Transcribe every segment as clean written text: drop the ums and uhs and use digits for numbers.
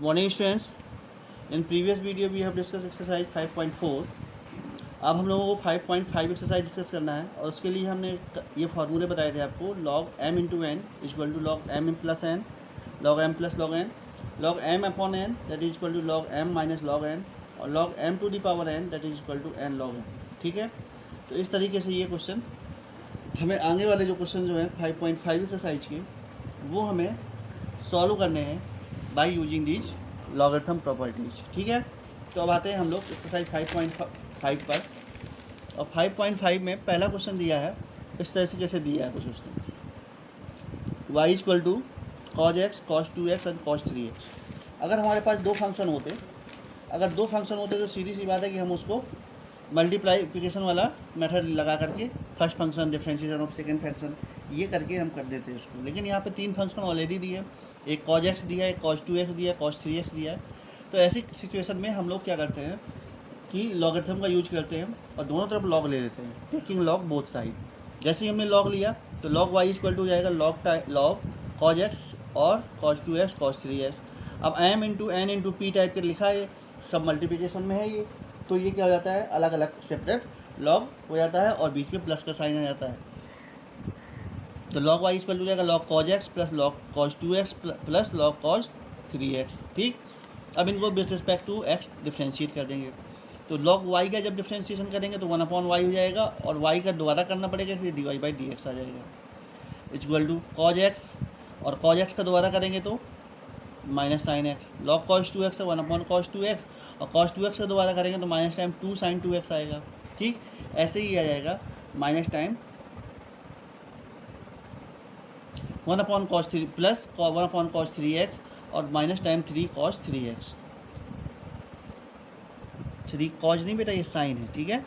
Morning students, in previous video we have discuss exercise 5.4। अब हम लोगों को 5.5 एक्सरसाइज डिस्कस करना है और उसके लिए हमने ये फार्मूले बताए थे आपको। Log m into n equal to log m plus n, log m plus log n, log m upon n that is equal to log m minus log n, और log m to the power n that is equal to n log n. ठीक है, तो इस तरीके से ये question हमें आगे वाले जो क्वेश्चन जो हैं 5.5 एक्सरसाइज के वो हमें सॉल्व करने हैं by using these logarithm properties. ठीक है, तो अब आते हैं हम लोग एक्सरसाइज 5.5 पर। और 5.5 में पहला क्वेश्चन दिया है इस तरह से, जैसे दिया है कुछ उसने y equal to cos x, cos 2x and cos 3x। अगर हमारे पास दो फंक्शन होते तो सीधी सी बात है कि हम उसको मल्टीप्लाइकेशन वाला मेथड लगा करके first function, differentiation of second function, ये करके हम कर देते हैं उसको। लेकिन यहाँ पे तीन फंक्शन ऑलरेडी दिए हैं, एक कॉज एक्स दिया है, कॉस 2x दिया है, कॉस 3x दिया है। तो ऐसी सिचुएशन में हम लोग क्या करते हैं कि लॉगरिथम का यूज करते हैं और दोनों तरफ लॉग ले लेते हैं, टेकिंग लॉग बोथ साइड। जैसे ही हमने लॉग लिया तो लॉग y इक्वल टू जाएगा लॉग कॉज एक्स और कॉस 2x कॉस 3x। अब m into n into p type के लिखा है, सब मल्टीप्लिकेशन में है ये, तो ये क्या हो जाता है, अलग अलग सेपरेट लॉग हो जाता है और बीच में प्लस का साइन आ जाता है। तो लॉग y इक्वल टू जाएगा log cos x plus log cos 2x plus log cos 3x। ठीक, अब इनको with respect to x differentiate कर देंगे। तो लॉग y का जब डिफ्रेंशिएशन करेंगे तो 1/y हो जाएगा और y का दोबारा करना पड़ेगा, इसलिए dy/dx आ जाएगा इक्वल टू कॉज एक्स, और कॉज एक्स का दोबारा करेंगे तो minus sine x. Log cos 2x है 1/cos 2x, और cos 2x का दोबारा करेंगे तो माइनस टाइम 2 sin 2x आएगा। ठीक, ऐसे ही आ जाएगा minus time 1/cos 3 plus 1/cos 3x और minus time 3 cos 3x। 3 cos नहीं बेटा, ये साइन है। ठीक है,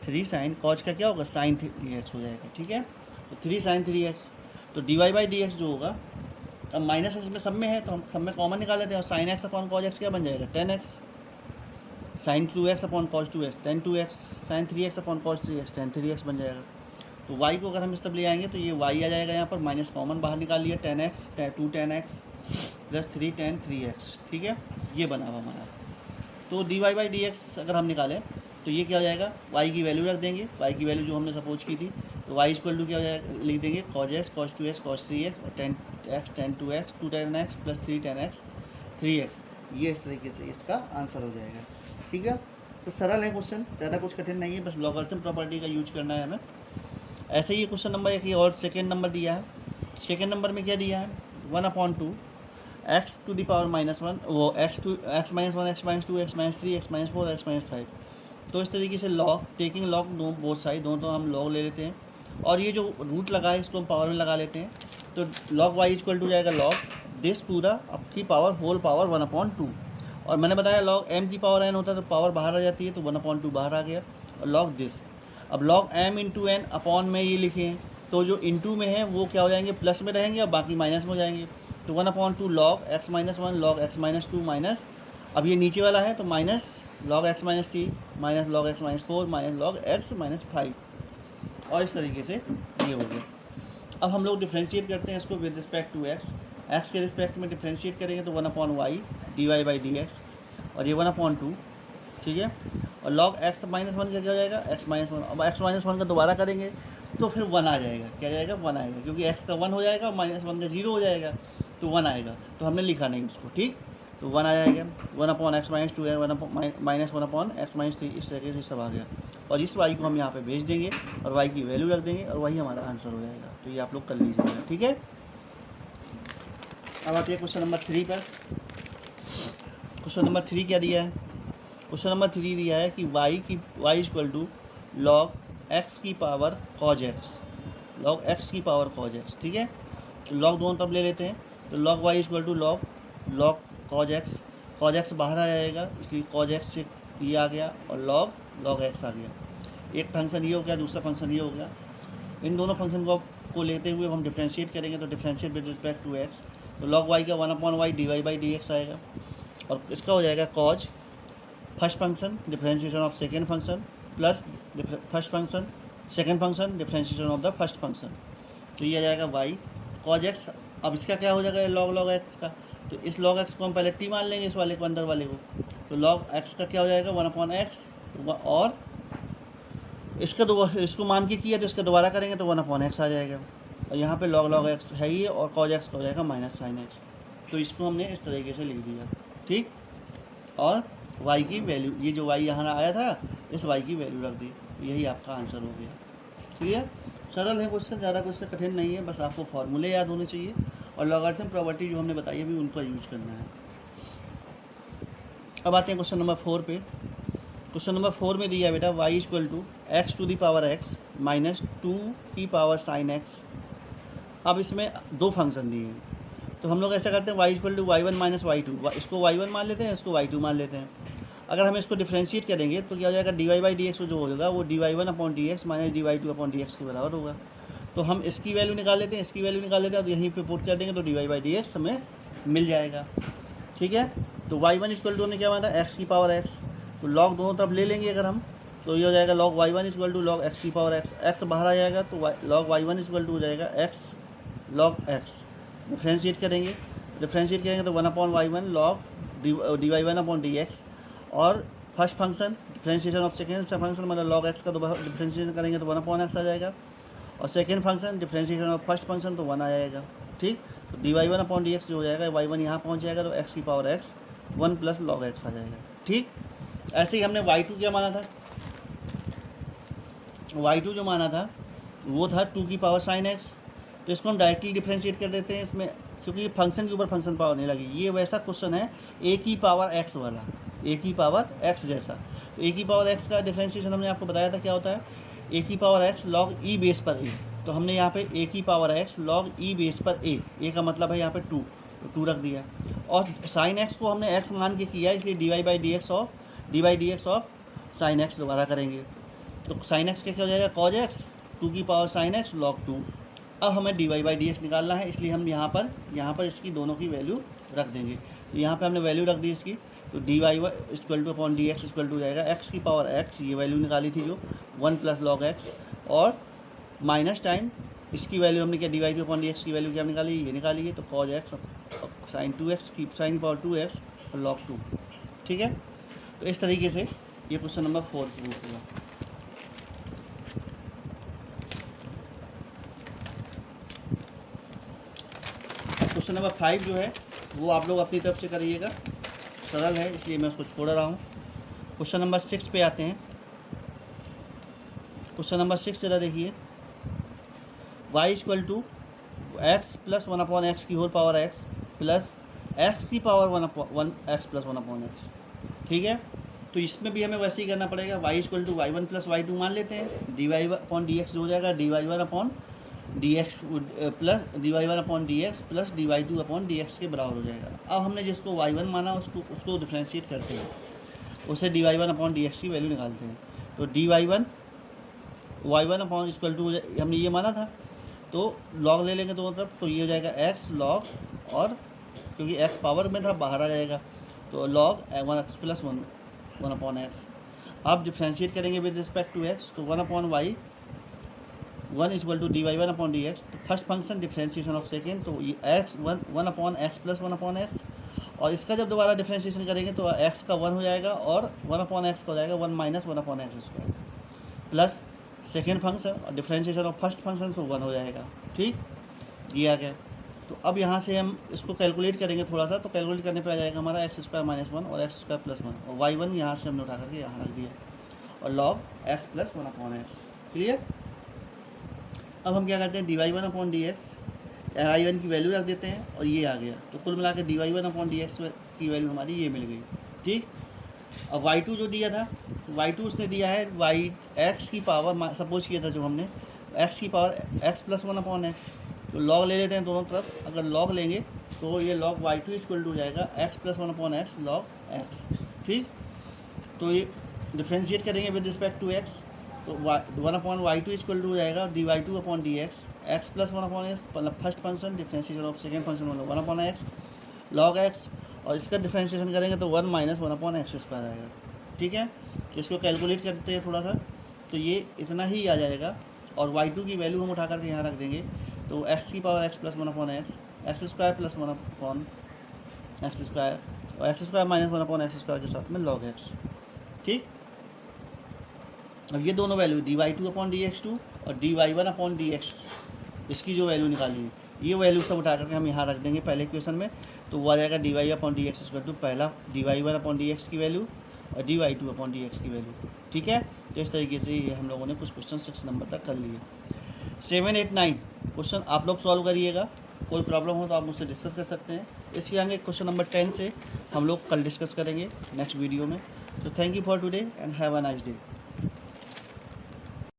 3 sin cos का क्या होगा, sin 3x हो जाएगा। ठीक है, तो 3 sin 3x, तो dy/dx जो होगा, अब माइनस इसमें सब में है तो हम सब में कॉमन निकाल लेते हैं, और sine x upon cos x क्या बन जाएगा, 10x, sine 2x upon cos 2x 10 2x, sine 3x upon cos 3x 10 3x बन जाएगा। तो y को अगर हम इस तरफ ले आएंगे तो ये y आ जाएगा, यहाँ पर माइनस कॉमन बाहर निकाल लिया, 10x 2 10x प्लस 3 10 3x। ठीक है, ये बना हुआ हमारा। तो dy/dx अगर हम निकालें तो ये क्या हो जाएगा, y की वैल्यू रख देंगे, y की वैल्यू जो हमने सपोज की थी, तो y इक्वल टू क्या हो जाएगा, लिख देंगे cause x cos 2x cos 3x और 10x 10 2x 2 10x plus 3 10x 3x। ये इस तरीके से इसका आंसर हो जाएगा। ठीक है, तो सरल है क्वेश्चन, ज़्यादा कुछ कठिन नहीं है, बस लॉगरिथम प्रॉपर्टी का यूज करना है हमें। ऐसे ही क्वेश्चन नंबर एक ही और सेकेंड नंबर दिया है। सेकेंड नंबर में क्या दिया है, 1/2 x टू द पावर -1, वो x -1 x -2 x -3 x -4 x -5। तो इस तरीके से log, taking log both side, दोनों तो हम लॉग ले लेते हैं, और ये जो रूट लगा है इसको हम पावर में लगा लेते हैं। तो लॉग y इक्वल टू जाएगा लॉग दिस पूरा अप की पावर होल पावर 1/2, और मैंने बताया लॉग m की पावर n होता है तो पावर बाहर आ जाती है, तो 1/2 बाहर आ गया, और लॉग दिस। अब log m into n upon में ये लिखे हैं, तो जो इंटू में है वो क्या हो जाएंगे, प्लस में रहेंगे और बाकी माइनस में हो जाएंगे। तो 1/2 log x -1 log x -2 minus, अब ये नीचे वाला है तो minus log x -3 minus log x -4 minus log x -5, और इस तरीके से ये हो गया। अब हम लोग डिफ्रेंशिएट करते हैं इसको विद रिस्पेक्ट टू x के रिस्पेक्ट में डिफ्रेंशिएट करेंगे तो 1/y dy/dx, और ये 1/2। ठीक है, और लॉग x -1 क्या हो जाएगा, x -1। अब x -1 का दोबारा करेंगे तो फिर 1 आ जाएगा, क्या जाएगा, 1 आएगा, क्योंकि x का 1 हो जाएगा, -1 का 0 हो जाएगा, तो 1 आएगा, तो हमने लिखा नहीं उसको। ठीक, तो 1 आ जाएगा, 1/x -2 है, -1/x -3, इस तरीके से सब आ गया, और इस y को हम यहाँ पे भेज देंगे और y की वैल्यू रख देंगे, और वही हमारा आंसर हो जाएगा। तो ये आप लोग कर लीजिएगा। ठीक है, अब आते हैं क्वेश्चन नंबर 3 पर। क्वेश्चन नंबर 3 क्या दिया है, क्वेश्चन नंबर 3 दिया है कि y equal to log x की power cos x, log x की पावर कॉज x। ठीक है, तो लॉग दोनों तब ले लेते हैं, तो log y equal to log cos x बाहर आ जाएगा, इसलिए कॉज x से ये आ गया, और लॉग x आ गया। एक फंक्शन ये हो गया, दूसरा फंक्शन ये हो गया। इन दोनों फंक्शन को लेते हुए हम डिफ्रेंशिएट करेंगे, तो differentiate with respect to x, तो लॉग y का 1/y dy/dx आएगा, और इसका हो जाएगा cos first function differentiation of second function plus first function second function differentiation of the first function, तो ये आ जाएगा y कॉज x अब इसका क्या हो जाएगा लॉग लॉग एक्स का, तो इस लॉग एक्स को हम पहले टी मान लेंगे इस वाले को, अंदर वाले को, तो लॉग एक्स का क्या हो जाएगा 1/x, और इसका इसको मान के किया तो इसका दोबारा करेंगे तो 1/x आ जाएगा, और यहाँ पे लॉग लॉग एक्स है ही, और कॉज एक्स का हो जाएगा माइनस साइन एक्स। तो इसको हमने इस तरीके से लिख दिया, ठीक। और y की वैल्यू, ये जो y यहाँ आया था इस y की वैल्यू रख दी, यही आपका आंसर हो गया। क्लियर, सरल है क्वेश्चन, ज़्यादा क्वेश्चन कठिन नहीं है, बस आपको फॉर्मूले याद होने चाहिए और लॉगरिथम प्रॉपर्टी जो हमने बताई अभी उनका यूज करना है। अब आते हैं क्वेश्चन नंबर 4 पे। क्वेश्चन नंबर 4 में दिया बेटा y = x⁴ minus 2 sin x। अब इसमें दो फंक्शन दिए हैं, तो हम लोग ऐसा करते हैं y = y1 माइनस y2, इसको y1 मान लेते हैं, इसको y2 मान लेते हैं। अगर हम इसको डिफ्रेंशिएट करेंगे तो क्या हो जाएगा, dy/dx जो होगा वो dy1/dx माइनस dy2/dx के बराबर होगा। तो हम इसकी वैल्यू निकाल लेते हैं, इसकी वैल्यू निकाल लेते हैं, और यहीं पे पुट कर देंगे तो dy/dx हमें मिल जाएगा, ठीक है। तो y1 = हमने क्या माना x⁴x, तो लॉग दोनों तरफ ले लेंगे अगर हम, तो ये हो जाएगा log y1 = log x⁴x, x बाहर आ जाएगा तो log y1 = हो जाएगा x log x। डिफ्रेंशिएट करेंगे तो 1/y1 log dy1/dx, और first function differentiation of second function मतलब log x का डिफ्रेंशिएशन करेंगे तो 1/x आ जाएगा, और second function differentiation of first function तो 1 आ जाएगा, ठीक। तो dy1/dx जो हो जाएगा y1 यहाँ पहुँच जाएगा तो x⁴x 1 + log x आ जाएगा, ठीक। ऐसे ही हमने y2 क्या माना था, y2 जो माना था वो था 2 sin x, तो इसको हम डायरेक्टली डिफ्रेंशिएट कर देते हैं इसमें, क्योंकि ये फंक्शन के ऊपर फंक्शन पावर नहीं लगी, ये वैसा क्वेश्चन है a⁴x वाला, a⁴x जैसा। तो a⁴x का डिफ्रेंशिएशन हमने आपको बताया था क्या होता है, a⁴x log e बेस पर a, तो हमने यहाँ पे a⁴x log e बेस पर a का मतलब है यहाँ पे 2, तो 2 रख दिया, और sin x को हमने x मान के किया इसलिए dy/dx ऑफ sin x दोबारा करेंगे, तो sin x क्या हो जाएगा cos x 2 sin x log 2। अब हमें dy/dx निकालना है, इसलिए हम यहाँ पर इसकी दोनों की वैल्यू रख देंगे, तो यहाँ पे हमने वैल्यू रख दी इसकी, तो dy/dx हो जाएगा x⁴x, ये वैल्यू निकाली थी जो 1 + log x, और माइनस टाइम इसकी वैल्यू हमने क्या dy/dx की वैल्यू क्या निकाली, ये निकाली है, तो cos x sin 2x की sin पावर 2x log 2, ठीक है। तो इस तरीके से ये क्वेश्चन नंबर 4 प्रूव हुआ। क्वेश्चन नंबर 5 जो है वो आप लोग अपनी तरफ से करिएगा, सरल है इसलिए मैं उसको छोड़ रहा हूँ। क्वेश्चन नंबर 6 पे आते हैं। क्वेश्चन नंबर 6 जरा देखिए, y = x + 1/x की whole power x plus x⁴ 1x + 1/x, ठीक है। तो इसमें भी हमें वैसे ही करना पड़ेगा, y = y1 + y2 मान लेते हैं, dy/dx जो हो जाएगा dy1/dx plus dy1/dx plus dy2/dx के बराबर हो जाएगा। अब हमने जिसको y1 माना उसको डिफ्रेंशिएट करते हैं, उसे dy1/dx की वैल्यू निकालते हैं, तो dy1 y1 हमने ये माना था, तो log ले लेंगे दोनों तरफ, तो ये हो जाएगा x log, और क्योंकि x पावर में था बाहर आ जाएगा, तो log 1x + 1/x। अब डिफ्रेंशिएट करेंगे विद रिस्पेक्ट टू x, तो 1/y 1 = dy1/dx, तो first function differentiation of second, तो ये x 1/x + 1/x, और इसका जब दोबारा डिफ्रेंशिएशन करेंगे तो x का 1 हो जाएगा, और 1/x का हो जाएगा 1 - 1/x² प्लस सेकेंड फंक्शन और डिफ्रेंशिएशन ऑफ फर्स्ट फंक्शन तो 1 हो जाएगा, ठीक, ये आ गया। तो अब यहाँ से हम इसको कैलकुलेट करेंगे थोड़ा सा, तो कैलकुलेट करने पे आ जाएगा हमारा x² - 1 और x² + 1, और y1 यहाँ से हमने उठा करके यहाँ रख दिया, और log x + 1/x, क्लियर। अब हम क्या करते हैं, dy1/dx y1 की वैल्यू रख देते हैं, और ये आ गया, तो कुल मिला के dy1/dx की वैल्यू हमारी ये मिल गई, ठीक। अब y2 जो दिया था, y2 उसने दिया है x की पावर, सपोज किया था जो हमने x की पावर x + 1/x, तो log ले लेते हैं दोनों तरफ, अगर log लेंगे तो ये log y2 = हो जाएगा x + 1/x log x, ठीक। तो ये डिफ्रेंशिएट करेंगे विद रिस्पेक्ट टू x, तो 1/y2 हो जाएगा dy2/dx x + 1/x, मतलब first function differentiation of second function मतलब 1/x log x, और इसका डिफ्रेंशिएशन करेंगे तो 1 - 1/x² आएगा, ठीक है। इसको कैलकुलेट करते हैं थोड़ा सा, तो ये इतना ही आ जाएगा, और y2 की वैल्यू हम उठा करके यहाँ रख देंगे, तो x⁴x + 1/x x square plus 1 upon x square और x square minus 1 upon x square के साथ में लॉग एक्स। ठीक, अब ये दोनों वैल्यू dy2 अपॉन dx2 और dy1 अपॉन dx, इसकी जो वैल्यू निकाली है ये वैल्यू सब उठा करके हम यहाँ रख देंगे पहले इक्वेशन में, तो वो आ जाएगा dy upon dx square to पहला dy1 अपॉन dx की वैल्यू और dy2 अपॉन dx की वैल्यू। ठीक है, तो इस तरीके से ये हम लोगों ने कुछ क्वेश्चन 6 नंबर तक कर लिए। 7, 8, 9 क्वेश्चन आप लोग सॉल्व करिएगा, कोई प्रॉब्लम हो तो आप मुझसे डिस्कस कर सकते हैं। इसके आगे क्वेश्चन नंबर 10 से हम लोग कल डिस्कस करेंगे नेक्स्ट वीडियो में। तो thank you for today and have a nice day.